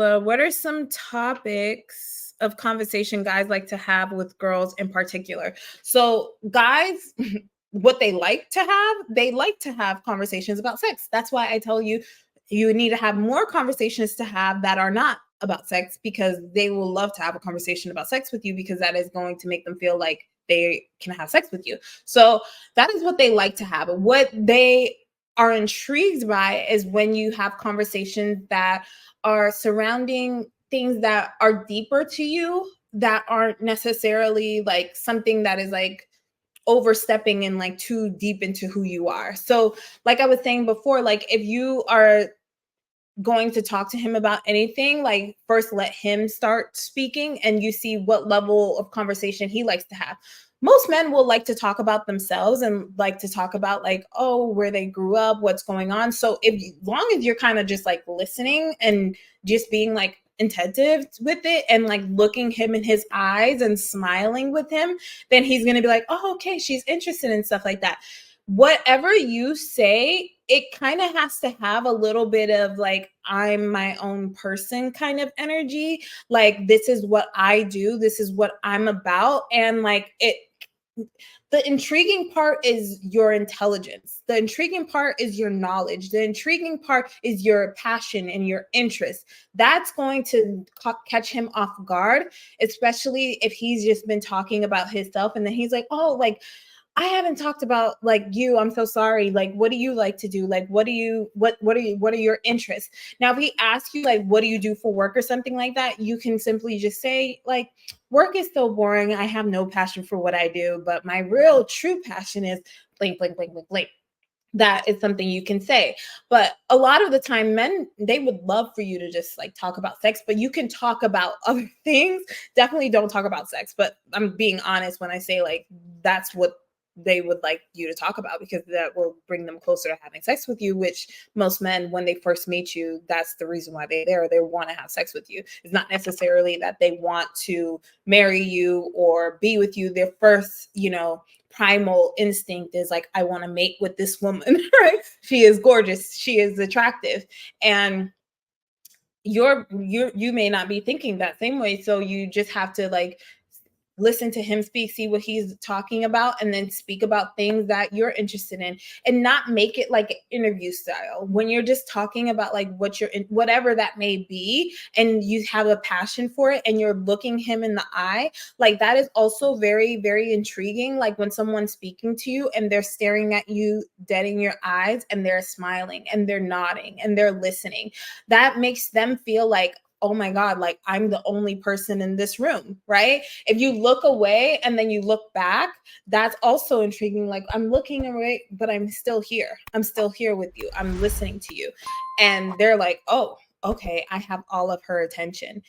What are some topics of conversation guys like to have with girls in particular? So, guys, what they like to have conversations about sex. That's why I tell you, you need to have more conversations to have that are not about sex because they will love to have a conversation about sex with you because that is going to make them feel like they can have sex with you. So, that is what they like to have. What they are intrigued by is when you have conversations that are surrounding things that are deeper to you that aren't necessarily like something that is like overstepping and like too deep into who you are. So, like I was saying before, like if you are going to talk to him about anything, like first let him start speaking and you see what level of conversation he likes to have. Most men will like to talk about themselves and like to talk about like, oh, where they grew up, what's going on. So long as you're kind of just like listening and just being like attentive with it and like looking him in his eyes and smiling with him, then he's going to be like, oh, okay, she's interested in stuff like that. Whatever you say, it kind of has to have a little bit of like, I'm my own person kind of energy. Like, this is what I do, this is what I'm about. And like, the intriguing part is your intelligence. The intriguing part is your knowledge. The intriguing part is your passion and your interest. That's going to catch him off guard, especially if he's just been talking about himself and then he's like, oh, like, I haven't talked about like you. I'm so sorry. Like, what do you like to do? Like, what are your interests? Now, if he asks you like, what do you do for work or something like that, you can simply just say like, work is so boring. I have no passion for what I do, but my real true passion is blank, blank, blank, blank, blank. That is something you can say. But a lot of the time, men, they would love for you to just like talk about sex, but you can talk about other things. Definitely don't talk about sex. But I'm being honest when I say like, that's what they would like you to talk about because that will bring them closer to having sex with you, which most men, when they first meet you, that's the reason why they're there. They want to have sex with you. It's not necessarily that they want to marry you or be with you. Their first, primal instinct is like, I want to mate with this woman, right? She is gorgeous. She is attractive. And you may not be thinking that same way. So you just have to like listen to him speak, see what he's talking about, and then speak about things that you're interested in and not make it like an interview style. When you're just talking about like what you're in, whatever that may be, and you have a passion for it and you're looking him in the eye, like that is also very, very intriguing. Like when someone's speaking to you and they're staring at you dead in your eyes and they're smiling and they're nodding and they're listening, that makes them feel like, oh my God, like I'm the only person in this room, right? If you look away and then you look back, that's also intriguing. Like I'm looking away, but I'm still here. I'm still here with you. I'm listening to you. And they're like, oh, okay, I have all of her attention.